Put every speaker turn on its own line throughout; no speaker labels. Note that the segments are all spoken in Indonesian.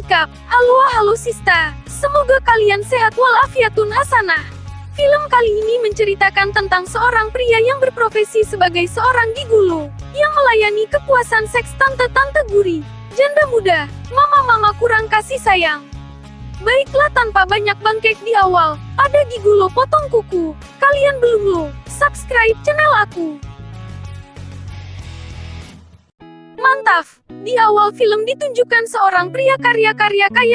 sikap. Halo Sista, semoga kalian sehat walafiatun hasanah. Film kali ini menceritakan tentang seorang pria yang berprofesi sebagai seorang gigolo, yang melayani kepuasan seks tante-tante gurih, janda muda, mama-mama kurang kasih sayang. Baiklah, tanpa banyak bangkek di awal, ada gigolo potong kuku. Kalian belum subscribe channel aku? Mantap! Di awal film ditunjukkan seorang pria kaya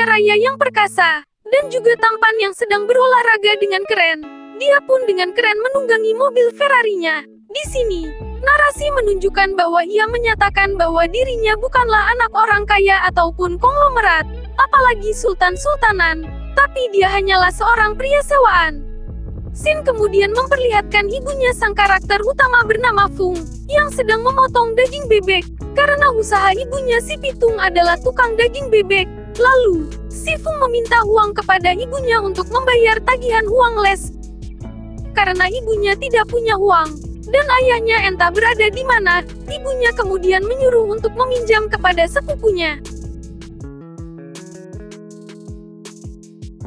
raya yang perkasa, dan juga tampan yang sedang berolahraga dengan keren. Dia pun dengan keren menunggangi mobil Ferrari-nya. Di sini, narasi menunjukkan bahwa ia menyatakan bahwa dirinya bukanlah anak orang kaya ataupun konglomerat, apalagi sultan-sultanan, tapi dia hanyalah seorang pria sewaan. Scene kemudian memperlihatkan ibunya sang karakter utama bernama Fung, yang sedang memotong daging bebek, karena usaha ibunya si Pitung adalah tukang daging bebek. Lalu, si Fung meminta uang kepada ibunya untuk membayar tagihan uang les. Karena ibunya tidak punya uang, dan ayahnya entah berada di mana, ibunya kemudian menyuruh untuk meminjam kepada sepupunya.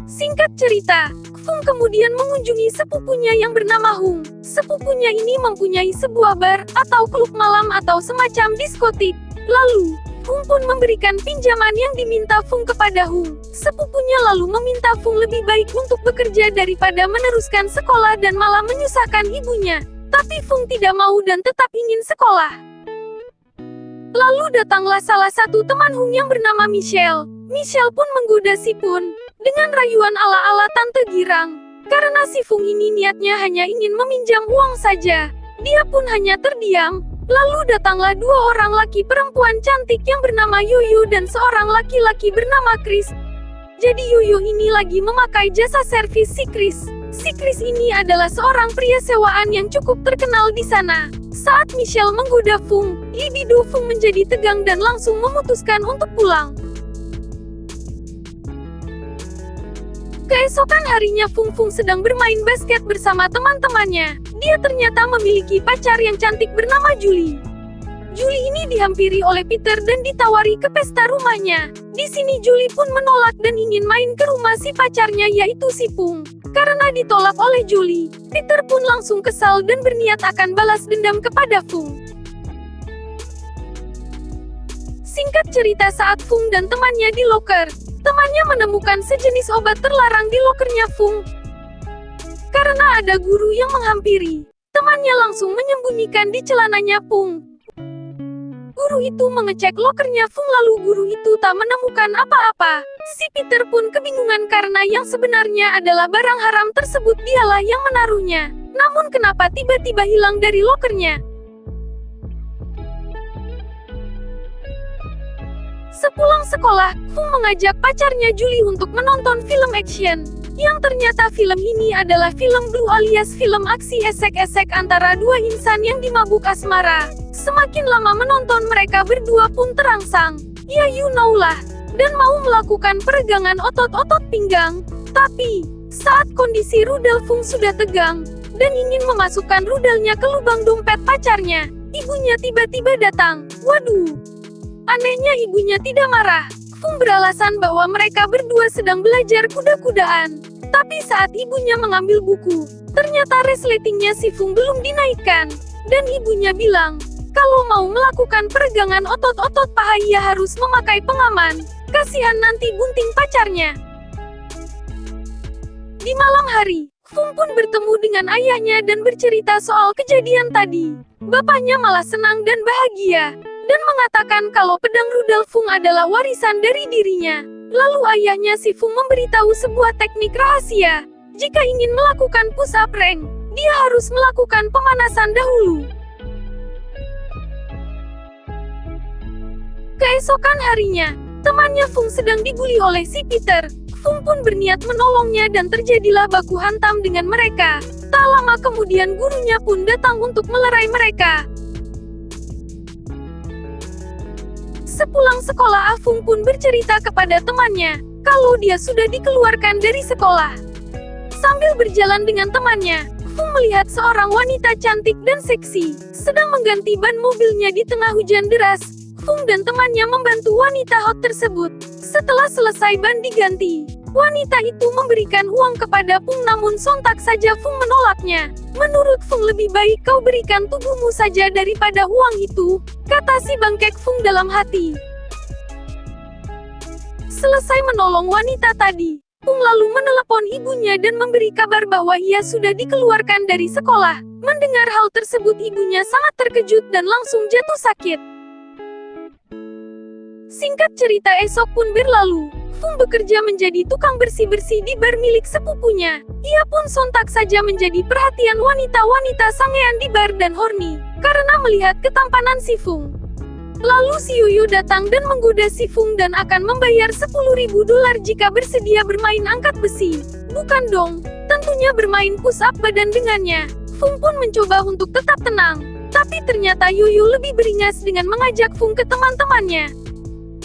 Singkat cerita, Fung kemudian mengunjungi sepupunya yang bernama Hung. Sepupunya ini mempunyai sebuah bar, atau klub malam atau semacam diskotik. Lalu, Hung pun memberikan pinjaman yang diminta Fung kepada Hung. Sepupunya lalu meminta Fung lebih baik untuk bekerja daripada meneruskan sekolah dan malah menyusahkan ibunya. Tapi Fung tidak mau dan tetap ingin sekolah. Lalu datanglah salah satu teman Hung yang bernama Michelle. Michelle pun menggoda si Pun dengan rayuan ala-ala tante girang. Karena si Fung ini niatnya hanya ingin meminjam uang saja. Dia pun hanya terdiam. Lalu datanglah dua orang laki perempuan cantik yang bernama Yoyo dan seorang laki-laki bernama Chris. Jadi Yoyo ini lagi memakai jasa servis si Chris. Si Chris ini adalah seorang pria sewaan yang cukup terkenal di sana. Saat Michelle menggoda Fung, libido Fung menjadi tegang dan langsung memutuskan untuk pulang. Keesokan harinya Fung sedang bermain basket bersama teman-temannya. Dia ternyata memiliki pacar yang cantik bernama Julie. Julie ini dihampiri oleh Peter dan ditawari ke pesta rumahnya. Di sini Julie pun menolak dan ingin main ke rumah si pacarnya yaitu si Fung. Karena ditolak oleh Julie, Peter pun langsung kesal dan berniat akan balas dendam kepada Fung. Singkat cerita, saat Fung dan temannya di loker, temannya menemukan sejenis obat terlarang di lokernya Fung. Karena ada guru yang menghampiri, temannya langsung menyembunyikan di celananya Fung. Guru itu mengecek lokernya Fung lalu guru itu tak menemukan apa-apa. Si Peter pun kebingungan karena yang sebenarnya adalah barang haram tersebut dialah yang menaruhnya. Namun kenapa tiba-tiba hilang dari lokernya? Sepulang sekolah, Fung mengajak pacarnya Julie untuk menonton film action. Yang ternyata film ini adalah film Blue alias film aksi esek-esek antara dua insan yang dimabuk asmara. Semakin lama menonton mereka berdua pun terangsang. Ya you know lah. Dan mau melakukan peregangan otot-otot pinggang. Tapi, saat kondisi rudal Fung sudah tegang, dan ingin memasukkan rudalnya ke lubang dompet pacarnya, ibunya tiba-tiba datang. Waduh! Anehnya ibunya tidak marah. Fung beralasan bahwa mereka berdua sedang belajar kuda-kudaan. Tapi saat ibunya mengambil buku, ternyata resletingnya si Fung belum dinaikkan. Dan ibunya bilang, kalau mau melakukan peregangan otot-otot paha ia harus memakai pengaman. Kasihan nanti gunting pacarnya. Di malam hari, Fung pun bertemu dengan ayahnya dan bercerita soal kejadian tadi. Bapaknya malah senang dan bahagia, dan mengatakan kalau pedang rudal Fung adalah warisan dari dirinya. Lalu ayahnya si Fung memberitahu sebuah teknik rahasia. Jika ingin melakukan push up rank, dia harus melakukan pemanasan dahulu. Keesokan harinya, temannya Fung sedang dibully oleh si Peter. Fung pun berniat menolongnya dan terjadilah baku hantam dengan mereka. Tak lama kemudian gurunya pun datang untuk melerai mereka. Sepulang sekolah, Fung pun bercerita kepada temannya kalau dia sudah dikeluarkan dari sekolah. Sambil berjalan dengan temannya, Fung melihat seorang wanita cantik dan seksi sedang mengganti ban mobilnya di tengah hujan deras. Fung dan temannya membantu wanita hot tersebut. Setelah selesai band diganti, wanita itu memberikan uang kepada Fung namun sontak saja Fung menolaknya. Menurut Fung lebih baik kau berikan tubuhmu saja daripada uang itu, kata si bangkek Fung dalam hati. Selesai menolong wanita tadi, Fung lalu menelepon ibunya dan memberi kabar bahwa ia sudah dikeluarkan dari sekolah. Mendengar hal tersebut ibunya sangat terkejut dan langsung jatuh sakit. Singkat cerita esok pun berlalu. Fung bekerja menjadi tukang bersih-bersih di bar milik sepupunya. Ia pun sontak saja menjadi perhatian wanita-wanita sangean di bar dan horny, karena melihat ketampanan si Fung. Lalu si Yuyu datang dan menggoda si Fung dan akan membayar $10.000 jika bersedia bermain angkat besi. Bukan dong, tentunya bermain push up badan dengannya. Fung pun mencoba untuk tetap tenang, tapi ternyata Yuyu lebih beringas dengan mengajak Fung ke teman-temannya.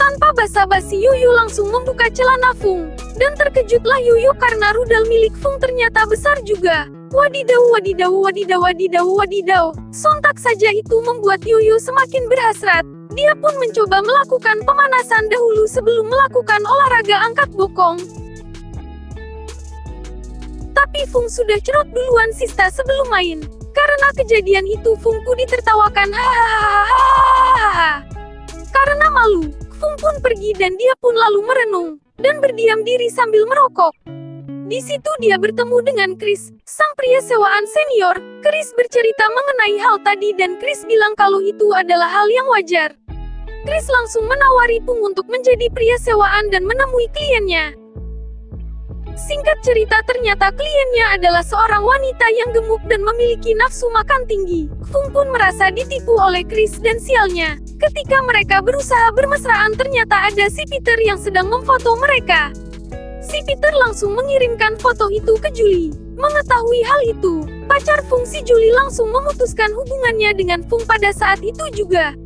Tanpa basa-basi Yuyu langsung membuka celana Fung, dan terkejutlah Yuyu karena rudal milik Fung ternyata besar juga. Wadidaw wadidaw wadidaw wadidaw wadidaw. Sontak saja itu membuat Yuyu semakin berhasrat. Dia pun mencoba melakukan pemanasan dahulu sebelum melakukan olahraga angkat bokong. Tapi Fung sudah cerot duluan sista sebelum main. Karena kejadian itu Fung pun ditertawakan hahaha. Karena malu, Fung pun pergi dan dia pun lalu merenung, dan berdiam diri sambil merokok. Di situ dia bertemu dengan Chris, sang pria sewaan senior. Chris bercerita mengenai hal tadi dan Chris bilang kalau itu adalah hal yang wajar. Chris langsung menawari Fung untuk menjadi pria sewaan dan menemui kliennya. Singkat cerita ternyata kliennya adalah seorang wanita yang gemuk dan memiliki nafsu makan tinggi. Fung pun merasa ditipu oleh Chris dan sialnya. Ketika mereka berusaha bermesraan ternyata ada si Peter yang sedang memfoto mereka. Si Peter langsung mengirimkan foto itu ke Julie. Mengetahui hal itu, pacar Fung si Julie langsung memutuskan hubungannya dengan Fung pada saat itu juga.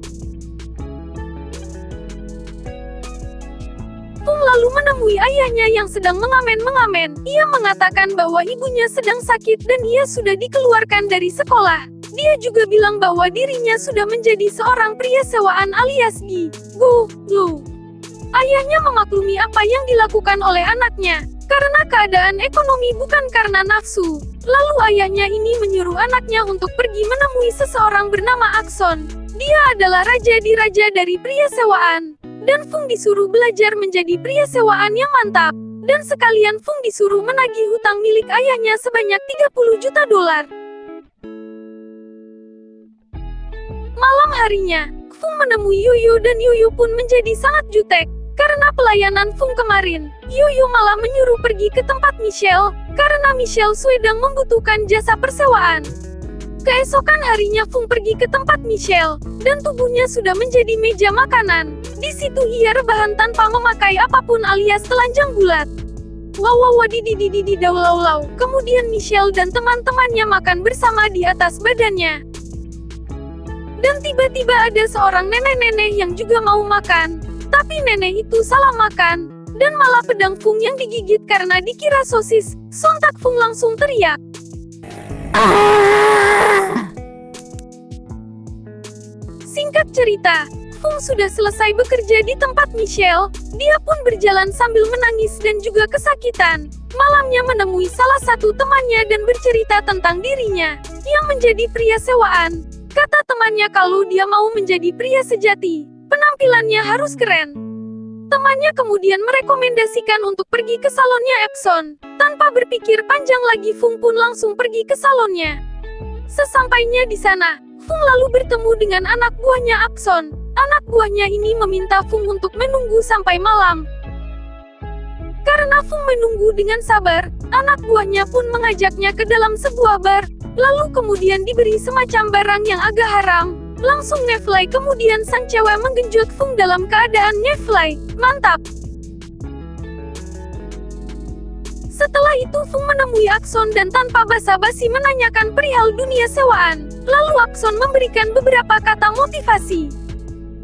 Fung lalu menemui ayahnya yang sedang mengamen-mengamen. Ia mengatakan bahwa ibunya sedang sakit dan ia sudah dikeluarkan dari sekolah. Dia juga bilang bahwa dirinya sudah menjadi seorang pria sewaan alias go. Ayahnya memaklumi apa yang dilakukan oleh anaknya, karena keadaan ekonomi bukan karena nafsu. Lalu ayahnya ini menyuruh anaknya untuk pergi menemui seseorang bernama Akson. Dia adalah raja di raja dari pria sewaan. Dan Fung disuruh belajar menjadi pria sewaan yang mantap. Dan sekalian Fung disuruh menagih hutang milik ayahnya sebanyak $30 juta. Malam harinya, Fung menemui Yuyu dan Yuyu pun menjadi sangat jutek. Karena pelayanan Fung kemarin, Yuyu malah menyuruh pergi ke tempat Michelle, karena Michelle sedang membutuhkan jasa persewaan. Keesokan harinya Fung pergi ke tempat Michelle, dan tubuhnya sudah menjadi meja makanan. Di situ ia rebahan tanpa memakai apapun alias telanjang bulat. Wow. Kemudian Michelle dan teman-temannya makan bersama di atas badannya. Dan tiba-tiba ada seorang nenek-nenek yang juga mau makan. Tapi nenek itu salah makan, dan malah pedang Fung yang digigit karena dikira sosis. Sontak Fung langsung teriak. Singkat cerita, Fung sudah selesai bekerja di tempat Michelle. Dia pun berjalan sambil menangis dan juga kesakitan. Malamnya menemui salah satu temannya dan bercerita tentang dirinya, yang menjadi pria sewaan. Kata temannya kalau dia mau menjadi pria sejati, penampilannya harus keren. Temannya kemudian merekomendasikan untuk pergi ke salonnya Epson. Tanpa berpikir panjang lagi Fung pun langsung pergi ke salonnya. Sesampainya di sana, Fung lalu bertemu dengan anak buahnya Epson. Anak buahnya ini meminta Fung untuk menunggu sampai malam. Karena Fung menunggu dengan sabar, anak buahnya pun mengajaknya ke dalam sebuah bar. Lalu kemudian diberi semacam barang yang agak haram. Langsung ngefly kemudian sang cewek menggenjot Fung dalam keadaan ngefly. Mantap! Setelah itu Fung menemui Akson dan tanpa basa-basi menanyakan perihal dunia sewaan. Lalu Akson memberikan beberapa kata motivasi.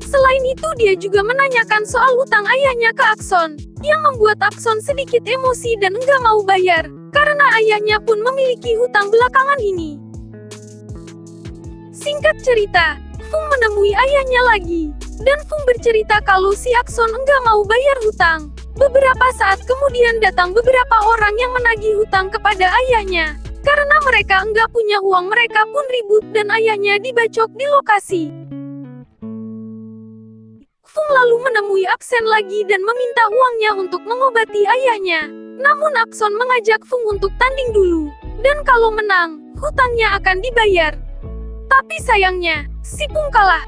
Selain itu dia juga menanyakan soal hutang ayahnya ke Akson, yang membuat Akson sedikit emosi dan enggak mau bayar, karena ayahnya pun memiliki hutang belakangan ini. Singkat cerita, Fung menemui ayahnya lagi. Dan Fung bercerita kalau si Akson enggak mau bayar hutang. Beberapa saat kemudian datang beberapa orang yang menagih hutang kepada ayahnya. Karena mereka enggak punya uang, mereka pun ribut dan ayahnya dibacok di lokasi. Fung lalu menemui Akson lagi dan meminta uangnya untuk mengobati ayahnya. Namun Akson mengajak Fung untuk tanding dulu. Dan kalau menang, hutangnya akan dibayar. Tapi sayangnya, si Fung kalah.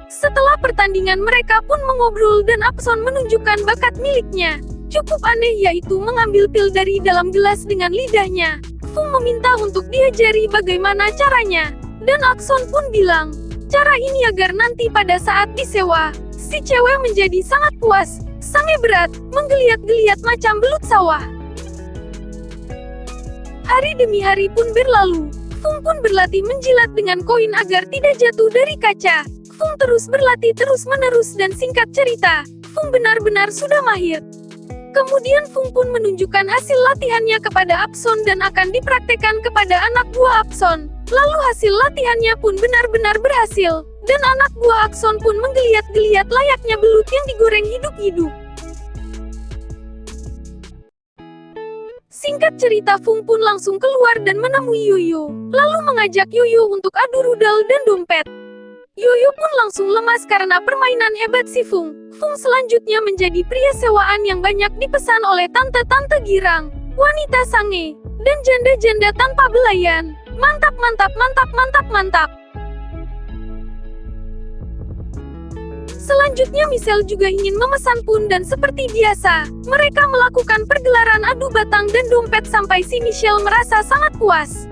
Setelah pertandingan mereka pun mengobrol dan Akson menunjukkan bakat miliknya. Cukup aneh, yaitu mengambil pil dari dalam gelas dengan lidahnya. Fung meminta untuk diajari bagaimana caranya. Dan Akson pun bilang, cara ini agar nanti pada saat disewa, si cewek menjadi sangat puas, sangat berat, menggeliat-geliat macam belut sawah. Hari demi hari pun berlalu. Fung pun berlatih menjilat dengan koin agar tidak jatuh dari kaca. Fung terus berlatih terus-menerus dan singkat cerita, Fung benar-benar sudah mahir. Kemudian Fung pun menunjukkan hasil latihannya kepada Akson dan akan dipraktekkan kepada anak buah Akson. Lalu hasil latihannya pun benar-benar berhasil, dan anak buah Akson pun menggeliat-geliat layaknya belut yang digoreng hidup-hidup. Singkat cerita, Fung pun langsung keluar dan menemui Yoyo, lalu mengajak Yoyo untuk adu rudal dan dompet. Yoyo pun langsung lemas karena permainan hebat si Fung. Fung selanjutnya menjadi pria sewaan yang banyak dipesan oleh tante-tante girang, wanita sange, dan janda-janda tanpa belayan. Mantap, mantap, mantap, mantap, mantap. Selanjutnya Michelle juga ingin memesan pun dan seperti biasa, mereka melakukan pergelaran adu batang dan dompet sampai si Michelle merasa sangat puas.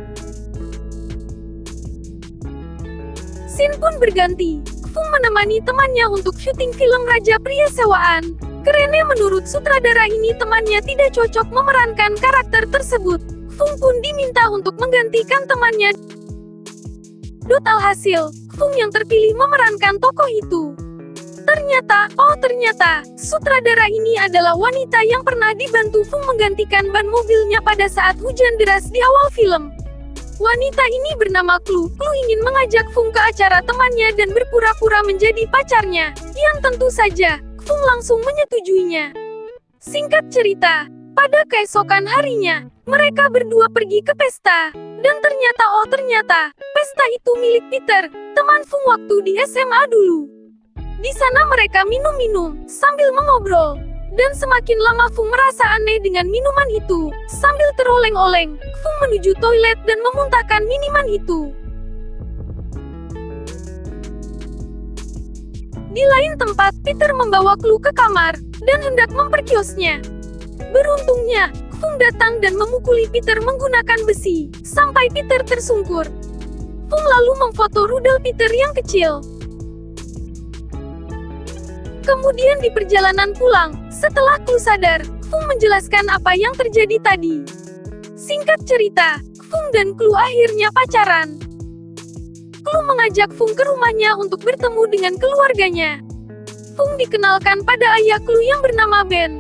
Scene pun berganti. Fung menemani temannya untuk syuting film Raja Pria Sewaan. Kerennya menurut sutradara ini temannya tidak cocok memerankan karakter tersebut. Fung pun diminta untuk menggantikan temannya. Alhasil, Fung yang terpilih memerankan tokoh itu. Ternyata, sutradara ini adalah wanita yang pernah dibantu Fung menggantikan ban mobilnya pada saat hujan deras di awal film. Wanita ini bernama Clue. Clue ingin mengajak Fung ke acara temannya dan berpura-pura menjadi pacarnya, yang tentu saja, Fung langsung menyetujuinya. Singkat cerita, pada keesokan harinya, mereka berdua pergi ke pesta. Dan ternyata, pesta itu milik Peter, teman Fung waktu di SMA dulu. Di sana mereka minum-minum, sambil mengobrol. Dan semakin lama Fung merasa aneh dengan minuman itu. Sambil teroleng-oleng, Fung menuju toilet dan memuntahkan minuman itu. Di lain tempat, Peter membawa Clue ke kamar, dan hendak memperkiosnya. Beruntungnya, Fung datang dan memukuli Peter menggunakan besi, sampai Peter tersungkur. Fung lalu memfoto rudal Peter yang kecil. Kemudian di perjalanan pulang, setelah Clue sadar, Fung menjelaskan apa yang terjadi tadi. Singkat cerita, Fung dan Clue akhirnya pacaran. Clue mengajak Fung ke rumahnya untuk bertemu dengan keluarganya. Fung dikenalkan pada ayah Clue yang bernama Ben.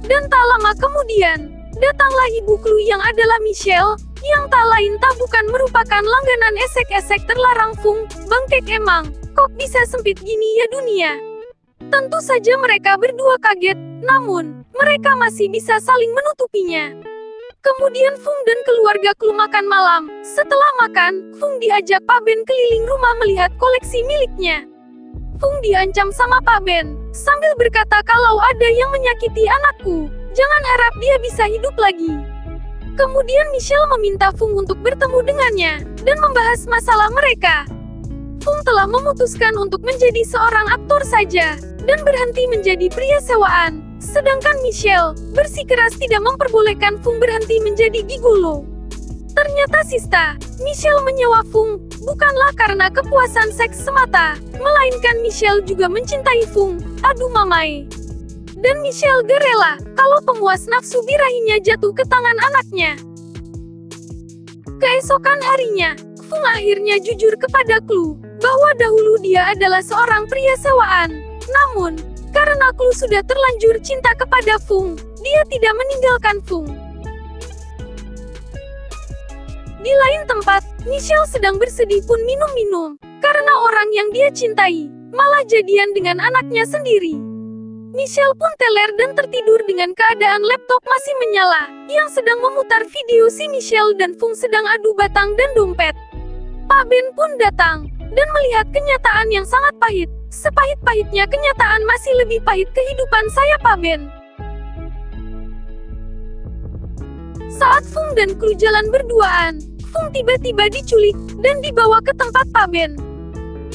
Dan tak lama kemudian, datanglah ibu Clue yang adalah Michelle, yang tak lain tak bukan merupakan langganan esek-esek terlarang Fung. Bangkek emang, kok bisa sempit gini ya dunia? Tentu saja mereka berdua kaget, namun, mereka masih bisa saling menutupinya. Kemudian Fung dan keluarga Clue makan malam. Setelah makan, Fung diajak Pak Ben keliling rumah melihat koleksi miliknya. Fung diancam sama Pak Ben, sambil berkata kalau ada yang menyakiti anakku, jangan harap dia bisa hidup lagi. Kemudian Michelle meminta Fung untuk bertemu dengannya, dan membahas masalah mereka. Fung telah memutuskan untuk menjadi seorang aktor saja, dan berhenti menjadi pria sewaan. Sedangkan Michelle bersikeras tidak memperbolehkan Fung berhenti menjadi gigolo. Ternyata Michelle menyewa Fung, bukanlah karena kepuasan seks semata, melainkan Michelle juga mencintai Fung. Aduh mamai. Dan Michelle gak rela, kalau pemuas nafsu birahinya jatuh ke tangan anaknya. Keesokan harinya, Fung akhirnya jujur kepada Clue, bahwa dahulu dia adalah seorang pria sewaan. Namun, karena Clue sudah terlanjur cinta kepada Fung, dia tidak meninggalkan Fung. Di lain tempat, Michelle sedang bersedih pun minum-minum, karena orang yang dia cintai malah jadian dengan anaknya sendiri. Michelle pun teler dan tertidur dengan keadaan laptop masih menyala, yang sedang memutar video si Michelle dan Fung sedang adu batang dan dompet. Pak Ben pun datang, dan melihat kenyataan yang sangat pahit. Sepahit-pahitnya kenyataan masih lebih pahit kehidupan saya Pak Ben. Saat Fung dan kru jalan berduaan, Fung tiba-tiba diculik, dan dibawa ke tempat Pak Ben.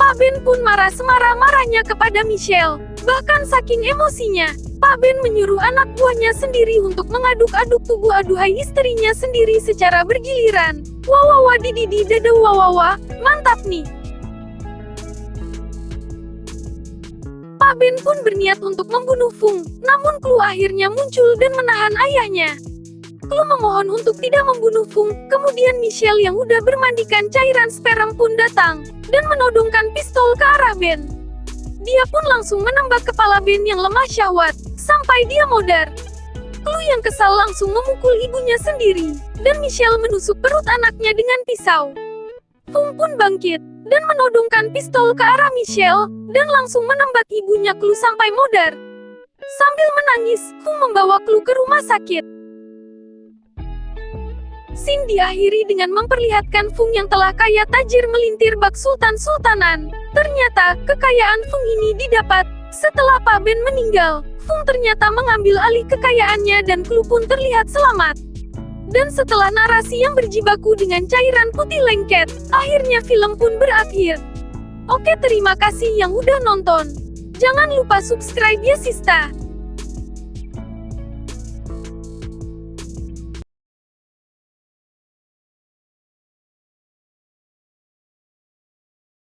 Pak Ben pun marah semarah-marahnya kepada Michelle. Bahkan saking emosinya, Pak Ben menyuruh anak buahnya sendiri untuk mengaduk-aduk tubuh aduhai istrinya sendiri secara bergiliran. Wawawa dididi dada wawawa, mantap nih. Pak Ben pun berniat untuk membunuh Fung, namun Klu akhirnya muncul dan menahan ayahnya. Klu memohon untuk tidak membunuh Fung, kemudian Michelle yang udah bermandikan cairan sperm pun datang, dan menodongkan pistol ke arah Ben. Dia pun langsung menembak kepala Ben yang lemah syahwat, sampai dia modar. Klu yang kesal langsung memukul ibunya sendiri, dan Michelle menusuk perut anaknya dengan pisau. Fung pun bangkit, dan menodongkan pistol ke arah Michelle, dan langsung menembak ibunya Klu sampai modar. Sambil menangis, Fung membawa Klu ke rumah sakit. Scene diakhiri dengan memperlihatkan Fung yang telah kaya tajir melintir bak sultan-sultanan. Ternyata, kekayaan Fung ini didapat setelah Pak Ben meninggal. Fung ternyata mengambil alih kekayaannya dan Klu pun terlihat selamat. Dan setelah narasi yang berjibaku dengan cairan putih lengket, akhirnya film pun berakhir. Oke, terima kasih yang udah nonton. Jangan lupa subscribe ya Sista.